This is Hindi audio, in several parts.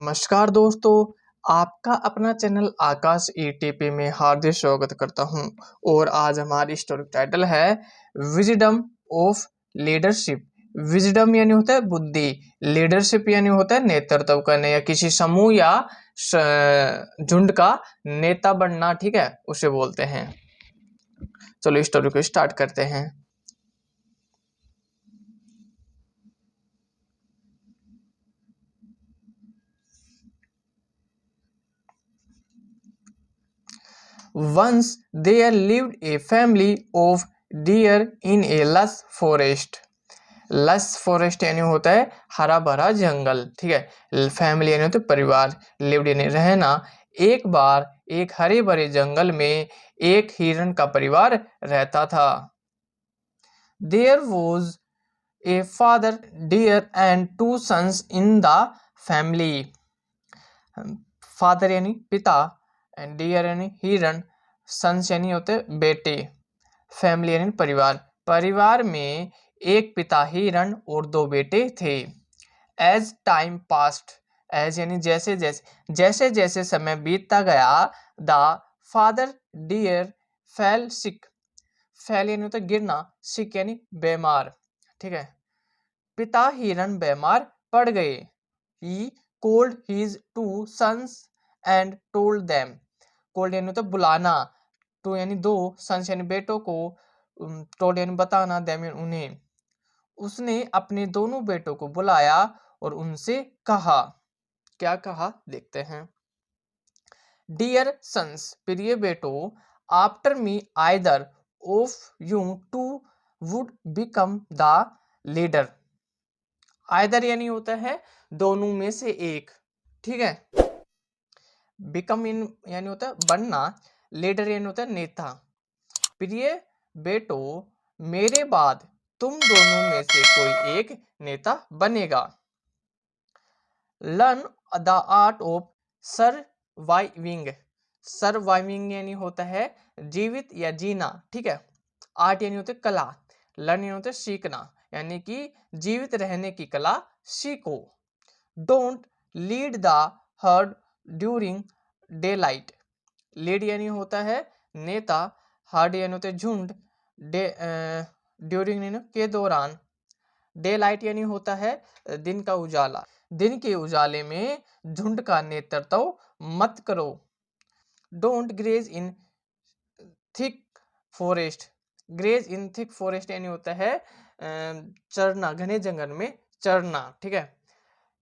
नमस्कार दोस्तों, आपका अपना चैनल आकाश ईटीपी में हार्दिक स्वागत करता हूं। और आज हमारी स्टोरी टाइटल है विजडम ऑफ लीडरशिप। विजडम यानी होता है बुद्धि, लीडरशिप यानी होता है नेतृत्व करने या किसी समूह या झुंड का नेता बनना, ठीक है, उसे बोलते हैं। चलो स्टोरी को स्टार्ट करते हैं। Once there lived a family of deer in a lush forest. लस फॉरेस्ट यानी होता है हरा भरा जंगल, ठीक है। फैमिली यानी होता है परिवार, लिव्ड यानी रहना। एक बार एक हरे भरे जंगल में एक हिरण का परिवार रहता था। There was a father deer and two sons in the family. Father यानी पिता, एंड डियर यानी हिरण, सन्स यानी होते बेटे, फैमिली यानी परिवार। परिवार में एक पिता हिरण और दो बेटे थे। एज टाइम पास्ट, एज यानी जैसे जैसे समय बीतता गया, the father deer fell sick, fell यानी होता गिरना, सिक यानी बीमार, ठीक है। पिता हिरण बीमार पड़ गए। ही called his two sons and told them, called यानी होता बुलाना, टू यानी दो, सन्स यानी बेटों को, told यानी बताना, them यानी उन्हें। उसने अपने दोनों बेटों को बुलाया और उनसे कहा। क्या कहा देखते हैं। डियर सन्स, प्रिय बेटों, after me either of you two would become the leader. Either यानी होता है दोनों में से एक, ठीक है। बिकम इन यानी होता है बनना, लीडर यानी होता है नेता। प्रिय बेटो, मेरे बाद तुम दोनों में से कोई एक नेता बनेगा। Learn the art of surviving. Surviving यानी होता है जीवित या जीना, ठीक है। आर्ट यानी होता है कला, लर्न यानी होता है सीखना, यानी कि जीवित रहने की कला सीखो। Don't lead the heard during day light. Lead यानी होता है नेता, हर्ड यानी होता है झुंड, डे ड्यूरिंग के दौरान, डे लाइट यानी होता है दिन का उजाला, दिन के उजाले में झुंड का नेतृत्व मत करो। Don't graze in thick forest. Graze in thick forest यानी होता है चरना, घने जंगल में चरना, ठीक है,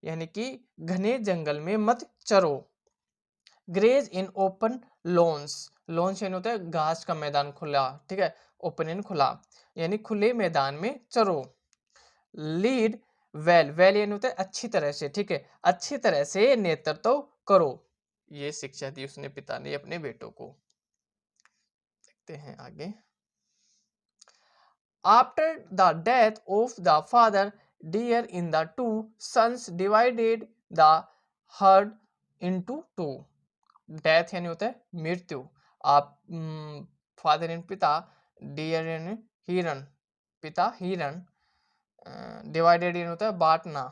यानी कि घने जंगल में मत चरो। Graze in open lawns, lawns यानी होता है घास का मैदान खुला, ठीक है, ओपन इन खुला, यानी खुले मैदान में चरो। लीड वेल, वेल यानी होता है अच्छी तरह से, ठीक है, अच्छी तरह से नेतृत्व करो। ये शिक्षा दी उसने पिता ने अपने बेटों को। देखते हैं आगे। After the death of the father deer in the two sons divided the herd into two. Death यानी होता है मृत्यु। आप फादर यानी पिता, डियर यानी हिरण, पिता हिरण, डिवाइडेड यानी होता है बांटना,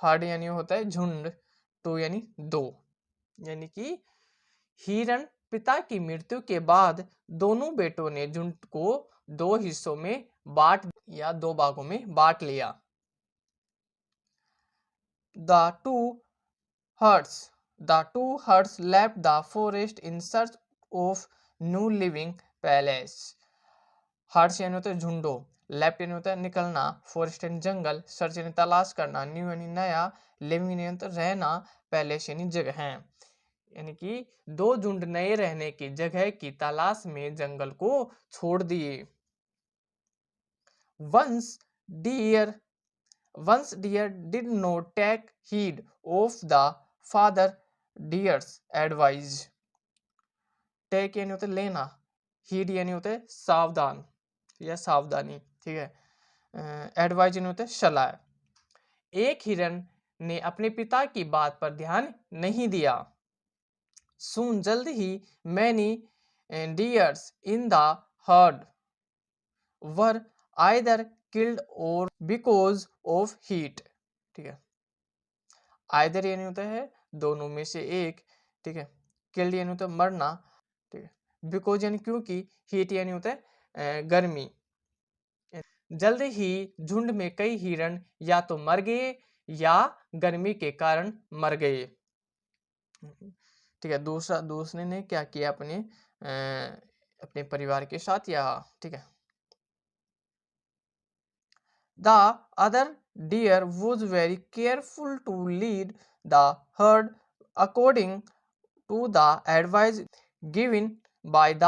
हर्ड यानी होता है झुंड, टू यानी दो, यानी कि हिरण पिता की मृत्यु के बाद दोनों बेटों ने झुंड को दो हिस्सों में बांट या दो भागों में बांट लिया। The herds, the two herds left the forest in search of new living palace. Hertz यानी होता है झुंडो, लेफ्ट यानी होता है निकलना, फॉरेस्ट यानी जंगल, सर्च यानी तलाश करना, न्यू यानी नया, लिविंग यानी रहना, पैलेस यानी जगह है, यानी कि दो झुंड नए रहने की जगह की तलाश में जंगल को छोड़ दिए। Once deer did not take heed of the father deer's advice. Take यानी होता है लेना, heed यानी होता है सावधान या सावधानी, ठीक है। एडवाइज यानी होता है सलाह। एक हिरन ने अपने पिता की बात पर ध्यान नहीं दिया। Soon जल्द ही many deers in the herd were either killed or because of heat, ठीक है। आइदर यानी होता है दोनों में से एक, ठीक है। किल्ड यानी होता है मरना, ठीक है। बिकॉज यानी क्योंकि, हीट यानी होता है गर्मी। जल्द ही झुंड में कई हिरण या तो मर गए या गर्मी के कारण मर गए, ठीक है। दूसरे ने क्या किया अपने परिवार के साथ, या, ठीक है। The other deer was very careful to lead the herd according to the advice given by the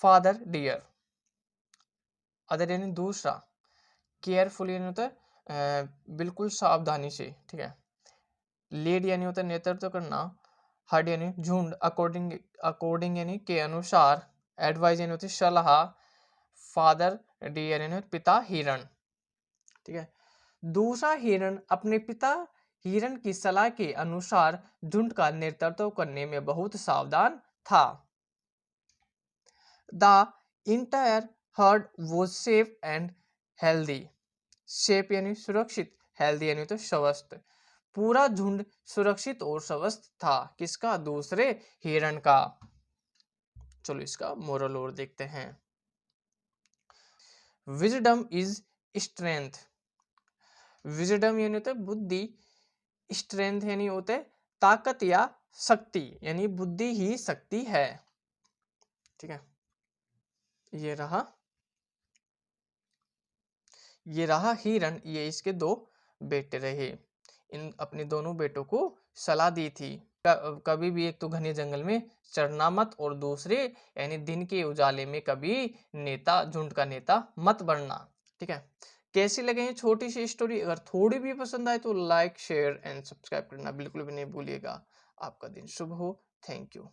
father deer. Other यानी दूसरा, केयरफुल यानी होता है बिल्कुल सावधानी से, ठीक है। लीड यानी होता है नेतृत्व करना, हर्ड यानी झुंड, अकॉर्डिंग अकॉर्डिंग यानी के अनुसार, एडवाइस यानी होती है सलाह, फादर डियर यानी पिता हिरण, ठीक है। दूसरा हिरण अपने पिता हिरण की सलाह के अनुसार झुंड का नेतृत्व करने में बहुत सावधान था। The entire heard was safe and healthy. Safe यानी सुरक्षित, हेल्दी यानी तो स्वस्थ। पूरा झुंड सुरक्षित और स्वस्थ था, किसका? दूसरे हिरण का। चलो इसका मोरल और देखते हैं। Wisdom is strength. विजडम यानी होता है बुद्धि, स्ट्रेंथ यानी होता है ताकत या शक्ति, यानी बुद्धि ही शक्ति है, ठीक है। ये रहा हिरण, ये इसके दो बेटे रहे। इन अपने दोनों बेटों को सलाह दी थी, कभी भी एक तो घने जंगल में चढ़ना मत, और दूसरे यानी दिन के उजाले में कभी झुंड का नेता मत बनना, ठीक है। कैसी लगे ये छोटी सी स्टोरी? अगर थोड़ी भी पसंद आए तो लाइक शेयर एंड सब्सक्राइब करना बिल्कुल भी नहीं भूलिएगा। आपका दिन शुभ हो। Thank you.